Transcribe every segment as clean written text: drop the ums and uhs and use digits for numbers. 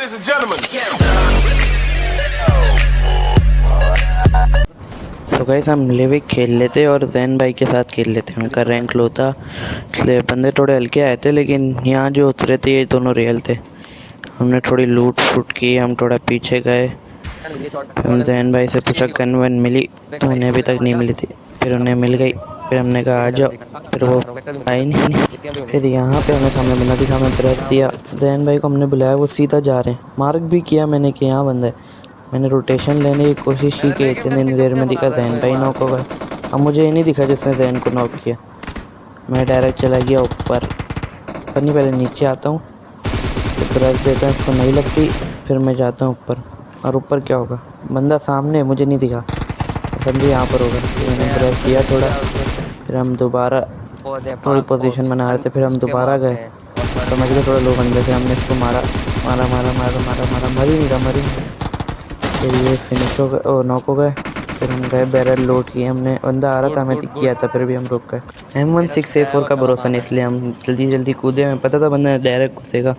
Ladies and gentlemen. So guys हम लिविक खेल लेते और जैन भाई के साथ खेल लेते। उनका रैंक लो था इसलिए बंदे थोड़े हल्के आए थे, लेकिन यहाँ जो उतरे थे ये दोनों रियल थे। हमने थोड़ी लूट फूट की, हम थोड़ा पीछे गए। हम जैन भाई से पूछा गन वन मिली, तो उन्हें अभी तक नहीं मिली थी। फिर उन्हें मिल गई, फिर हमने कहा आ जाओ, फिर वो आई नहीं। फिर यहाँ पे हमें सामने बंदा दिखा, मैं ब्रेक दिया। जैन भाई को हमने बुलाया, वो सीधा जा रहे हैं। मार्क भी किया मैंने कि यहाँ बंदा है। मैंने रोटेशन लेने की कोशिश की कि इतनी देर में दिखा जैन भाई नॉक हो गए। अब मुझे ये नहीं दिखा जिसने जैन को नॉक किया। मैं डायरेक्ट चला गया ऊपर। नहीं, पहले नीचे आता हूँ, फिर ब्रश देता हूँ, इसको नहीं लगती, फिर मैं जाता हूँ ऊपर। और ऊपर क्या होगा, बंदा सामने मुझे नहीं दिखा, समझे यहाँ पर होगा। फिर मैंने ब्रश दिया थोड़ा, फिर हम दोबारा थोड़ी पोजीशन बना रहे थे, फिर हम दोबारा गए। समझ गए थोड़ा लो बंदे थे, हमने इसको मारा मारा मारा मारा मारा मारा, मर ही नहीं रहा, मर ही नहीं रहा। फिर ये फिनिश हो गए, ओ नॉक हो गए। फिर हम गए बैरल लोड किए, हमने बंदा आ रहा था, हमें दिख गया था, फिर भी हम रुक गए। M16A4 का भरोसा नहीं, इसलिए हम जल्दी जल्दी कूदे। हमें पता था बंदा डायरेक्ट घुसेगा,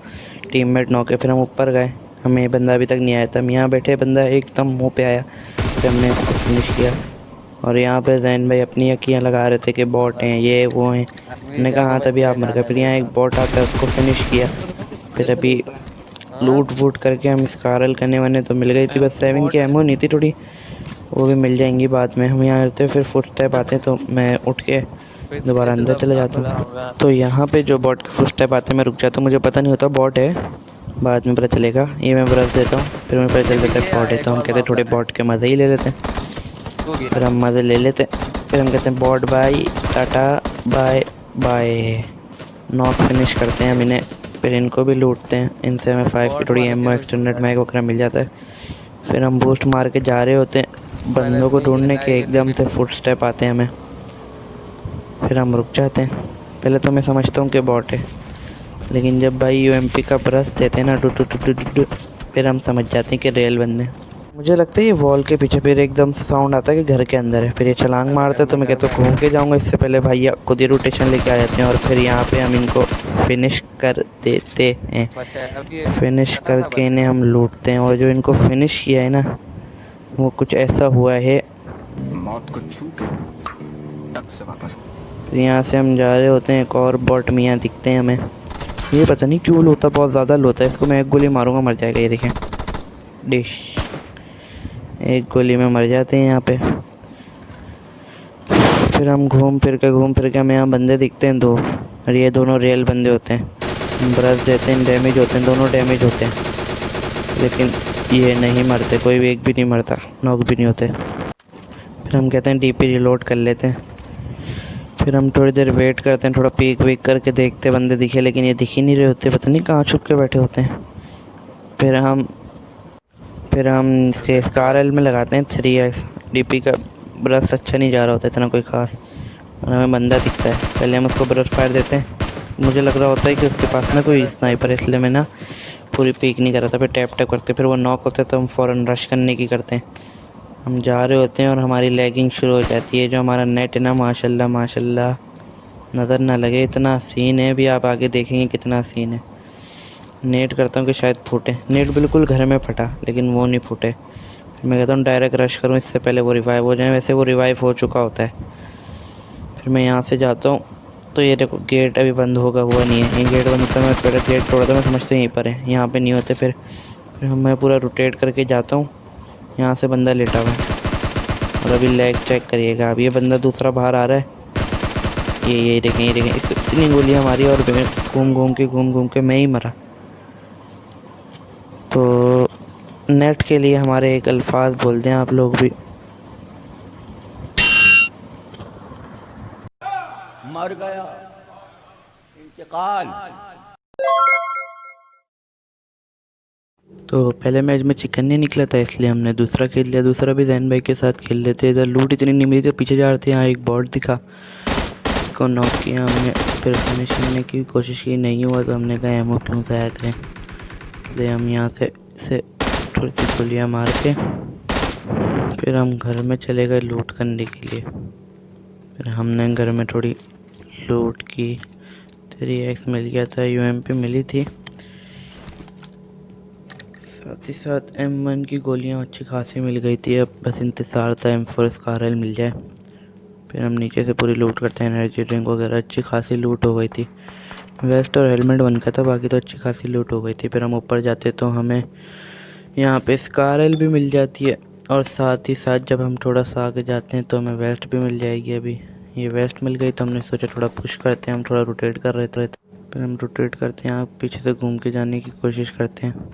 टीममेट नॉक है। फिर हम ऊपर गए, हमें बंदा अभी तक नहीं आया था। हम यहाँ बैठे, बंदा एकदम मुँह पे आया, फिर हमने इसको फिनिश किया। और यहाँ पे जैन भाई अपनी अक्कियाँ लगा रहे थे कि बॉट हैं, ये वो हैं। मैंने कहा हाँ, तभी आप मर गए। फिर यहाँ एक बॉट आता है, उसको फिनिश किया। फिर अभी लूट वूट करके हम स्कारल करने वाले तो मिल गई थी, बस 7 की एमओ नहीं थी थोड़ी, वो भी मिल जाएंगी बाद में। हम यहाँ रहते फिर फुट स्टेप आते हैं तो मैं उठ के दोबारा अंदर चले जाता हूँ। तो यहाँ पे जो बॉट के फुट स्टेप आते हैं मैं रुक जाता हूँ, मुझे पता नहीं होता बॉट है, बाद में पता चलेगा। ये मैं ब्रश देता हूँ, फिर मैं पता चल जाता है बॉट है, तो हम कहते हैं थोड़े बॉट के मज़े ही ले लेते हैं। फिर हम मज़े ले लेते हैं, फिर हम कहते हैं बॉट bye tata bye bye. Knock finish करते हैं हम इन्हें, फिर इनको भी लूटते हैं। इनसे हमें 5 की थोड़ी एमओ एक्सटेंडेड मैग वगैरह मिल जाता है। फिर हम बूस्ट मार के जा रहे होते हैं बंदों को ढूंढने के, एकदम से फुट स्टेप आते हैं हमें, फिर हम रुक जाते हैं। पहले तो मैं समझता हूँ कि बॉट है, लेकिन जब भाई यूएमपी का ब्रश देते हैं ना, do do do do do, फिर हम समझ जाते हैं कि रियल बंदे हैं। मुझे लगता है ये वॉल के पीछे, फिर एकदम से साउंड आता है कि घर के अंदर है। फिर ये छलांग मारते हैं, तो मैं कहता हूँ घूम के जाऊँगा, इससे पहले भैया खुद ही रोटेशन लेके आ जाते हैं। और फिर यहाँ पे हम इनको फिनिश कर देते हैं। फिनिश करके इन्हें हम लूटते हैं, और जो इनको फिनिश किया है ना, वो कुछ ऐसा हुआ है, मौत को छू के टक से वापस। फिर यहाँ से हम जा रहे होते हैं। एक और बॉट मियाँ दिखते हैं हमें, ये पता नहीं क्यों लोता, बहुत ज़्यादा लोता है। इसको मैं एक गोली मारूंगा मर जाएगा, ये देखें डिश, एक गोली में मर जाते हैं यहाँ पे। फिर हम घूम फिर के हमें यहाँ बंदे दिखते हैं दो, और ये दोनों रियल बंदे होते हैं। ब्रश देते हैं, डैमेज होते हैं, दोनों डैमेज होते हैं, लेकिन ये नहीं मरते, कोई भी एक भी नहीं मरता, नॉक भी नहीं होते। फिर हम कहते हैं डीपी रिलोड कर लेते हैं। फिर हम थोड़ी देर वेट करते हैं, थोड़ा पीक वीक करके देखते बंदे दिखे, लेकिन ये दिख ही नहीं रहे होते, पता नहीं कहाँ छुप के बैठे होते हैं। फिर हम इसके स्कारल में लगाते हैं 3x। डीपी का ब्रश अच्छा नहीं जा रहा होता इतना कोई ख़ास, और हमें बंदा दिखता है। पहले हम उसको ब्रश फायर देते हैं, मुझे लग रहा होता है कि उसके पास ना कोई स्नाइपर है, इसलिए मैं ना पूरी पीक नहीं कर रहा था। फिर टैप टैप करते, फिर वो नॉक होता है तो हम फ़ौरन रश करने की करते हैं। हम जा रहे होते हैं और हमारी लैगिंग शुरू हो जाती है। जो हमारा नेट है ना, माशाल्लाह माशाल्लाह, नज़र ना लगे इतना सीन है। भी आप आगे देखेंगे कितना सीन है। नेट करता हूँ कि शायद फूटे, नेट बिल्कुल घर में फटा, लेकिन वो नहीं फूटे। फिर मैं कहता हूँ डायरेक्ट रश करूँ, इससे पहले वो रिवाइव हो जाए। वैसे वो रिवाइव हो चुका होता है। फिर मैं यहाँ से जाता हूँ, तो ये देखो गेट अभी बंद होगा हुआ नहीं है। ये गेट बंद होता है, मैं पहले गेट तोड़ा था, मैं समझता हूँ यहीं पर है, यहाँ पे नहीं होते। फिर मैं पूरा रोटेट करके जाता हूँ, यहाँ से बंदा लेटा हुआ है। और अभी लेग चेक करिएगा, अब ये बंदा दूसरा बाहर आ रहा है। ये देखें, ये देखें, इतनी गोलियाँ मारी और घूम घूम के मैं ही मरा। तो नेट के लिए हमारे एक अल्फाज बोलते हैं आप लोग भी। मर गया, इंतकाल। तो पहले मैच में चिकन नहीं निकला था, इसलिए हमने दूसरा खेल लिया। दूसरा भी जैन भाई के साथ खेल लेते। इधर लूट इतनी नहीं मिली थी, पीछे जा रहे थे। यहाँ एक बॉट दिखा, इसको नॉक किया हमने। फिर फिनिश करने की कोशिश की, नहीं हुआ, तो हमने कहा एमओ क्यों ज़ाया करें, इसलिए हम यहाँ से इसे थोड़ी सी गोलियाँ मार के फिर हम घर में चले गए लूट करने के लिए। फिर हमने घर में थोड़ी लूट की, 3x मिल गया था, यूएमपी मिली थी। साथ ही साथ M1 की गोलियां अच्छी खासी मिल गई थी। अब बस इंतज़ार था M4 स्कारल मिल जाए। फिर हम नीचे से पूरी लूट करते हैं। एनर्जी ड्रिंक वगैरह अच्छी खासी लूट हो गई थी। वेस्ट और हेलमेट बन गया था, बाकी तो अच्छी खासी लूट हो गई थी। फिर हम ऊपर जाते तो हमें यहाँ पे स्कारल भी मिल जाती है, और साथ ही साथ जब हम थोड़ा सा आगे जाते हैं तो हमें वेस्ट भी मिल जाएगी। अभी ये वेस्ट मिल गई तो हमने सोचा थोड़ा पुश करते हैं। हम थोड़ा रोटेट कर रहे थे, फिर हम रोटेट करते हैं, आप पीछे से घूम के जाने की कोशिश करते हैं।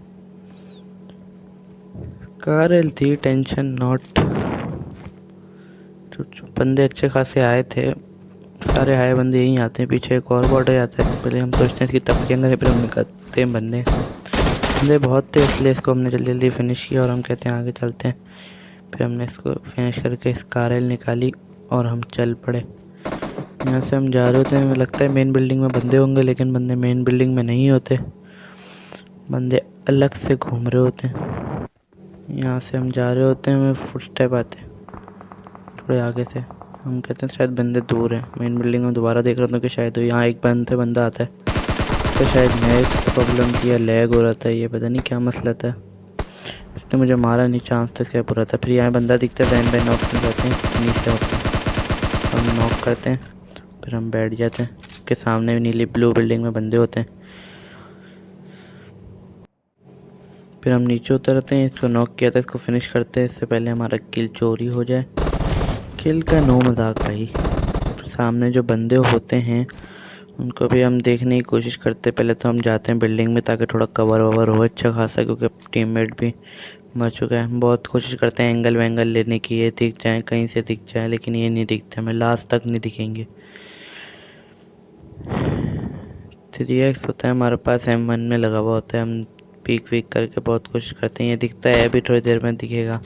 स्कारल थी, टेंशन नॉट। बंदे अच्छे खासे आए थे, सारे आए बंदे यहीं आते हैं। पीछे एक और बॉर्डर आता है, पहले हम सोचते हैं इसकी तपकियाँ करें, फिर हम निकलते हैं। बंदे बहुत थे, इसलिए इसको हमने जल्दी जल्दी फिनिश किया और हम कहते हैं आगे चलते हैं। फिर हमने इसको फिनिश करके स्कारल निकाली और हम चल पड़े। यहाँ से हम जा रहे होते हैं, हमें लगता है मेन बिल्डिंग में बंदे होंगे, लेकिन बंदे मेन बिल्डिंग में नहीं होते, बंदे अलग से घूम रहे होते हैं। यहाँ से हम जा रहे होते हैं, हमें फुटस्टेप आते हैं थोड़े आगे से। हम कहते हैं शायद बंदे दूर हैं। मेन बिल्डिंग में दोबारा देख रहा था कि शायद यहाँ एक बंदा आता है, तो शायद नेट प्रॉब्लम थी या लैग हो रहा था, ये पता नहीं क्या मसला था। इसने मुझे मारा नहीं, चांस तो क्या पूरा था। फिर यहाँ बंदा दिखता है, बैन बैन नॉक करते हैं, नीचे होते हैं, हम नॉक करते हैं, फिर हम बैठ जाते हैं। उसके सामने भी नीली ब्लू बिल्डिंग में बंदे होते हैं। फिर हम नीचे उतरते हैं, इसको नॉक किया था, इसको फिनिश करते हैं इससे पहले हमारा किल चोरी हो जाए। किल का नो मजाक भाई। सामने जो बंदे होते हैं उनको भी हम देखने की कोशिश करते। पहले तो हम जाते हैं बिल्डिंग में ताकि थोड़ा कवर ववर हो अच्छा खासा, क्योंकि टीममेट भी मर चुका है। हम बहुत कोशिश करते हैं एंगल वेंगल लेने की, ये दिख जाए, कहीं से दिख जाए, लेकिन ये नहीं दिखते, हमें लास्ट तक नहीं दिखेंगे। 3x होता है हमारे पास, M1 में लगा हुआ होता है। हम पीक वीक करके बहुत कोशिश करते हैं, ये दिखता है अभी थोड़ी देर में दिखेगा,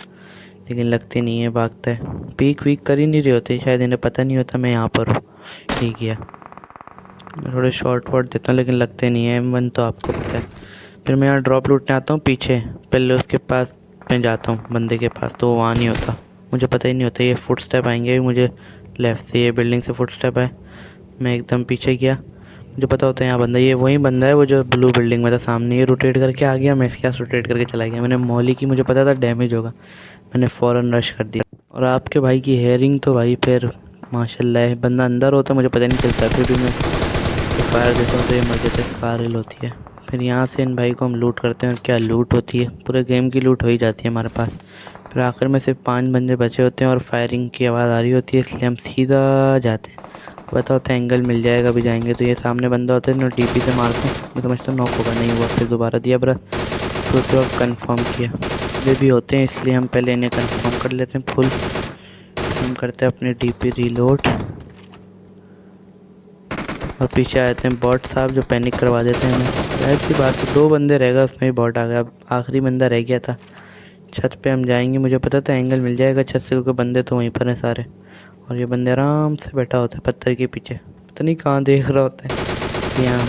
लेकिन लगती नहीं है, भागता है। पीक वीक कर ही नहीं रहे होते, शायद इन्हें पता नहीं होता मैं यहाँ पर हूँ। ठीक है, मैं थोड़े शॉर्ट वॉट देता हूँ, लेकिन लगते नहीं है। M1 तो आपको पता है। फिर मैं यहाँ ड्रॉप लूटने आता हूँ पीछे, पहले उसके पास मैं जाता हूँ बंदे के पास, तो वो वहाँ नहीं होता, मुझे पता ही नहीं होता। ये फुट स्टेप आएंगे मुझे लेफ़्ट से, ये बिल्डिंग से फुट स्टेप आए, मैं एकदम पीछे गया, मुझे पता होता है यहाँ बंदा, ये वही बंदा है वो जो ब्लू बिल्डिंग में था सामने। ये रोटेट करके आ गया, मैं इसके पास रोटेट करके चला गया। मैंने मॉली की, मुझे पता था डैमेज होगा, मैंने फ़ौरन रश कर दिया। और आपके भाई की हेयरिंग तो भाई फिर माशाल्लाह है। बंदा अंदर होता मुझे पता नहीं चलता, फिर भी मैं फायर देता हूँ तो ये मर जाते, स्कारल होती है। फिर यहाँ से इन भाई को हम लूट करते हैं, और क्या लूट होती है, पूरे गेम की लूट हो ही जाती है हमारे पास। फिर आखिर में सिर्फ 5 बंदे बचे होते हैं और फायरिंग की आवाज़ आ रही होती है, इसलिए हम सीधा जाते हैं। पता होता है एंगल मिल जाएगा, भी जाएंगे तो ये सामने बंदा होता है ना, DP से मारते हैं, मैं समझता हूँ नॉक होगा, नहीं हुआ। फिर दोबारा दिया ब्रश, फिर उसके बाद कन्फर्म किया। ये भी होते हैं, इसलिए हम पहले इन्हें कन्फर्म कर लेते हैं फुल। हम करते हैं अपने DP रीलोड, और पीछे आते हैं बॉट साहब जो पैनिक करवा देते हैं हमें। ऐसी बात है, 2 बंदे रह गए, उसमें भी बॉट आ गया। अब आखिरी बंदा रह गया था। छत पे हम जाएंगे, मुझे पता था एंगल मिल जाएगा छत से, क्योंकि बंदे तो वहीं पर हैं सारे, और ये बंदे आराम से बैठा होता है पत्थर के पीछे, पता नहीं कहाँ देख रहा होता है यहाँ।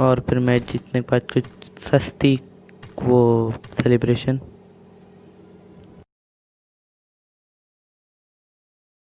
और फिर मैच जीतने के बाद कुछ सस्ती वो सेलिब्रेशन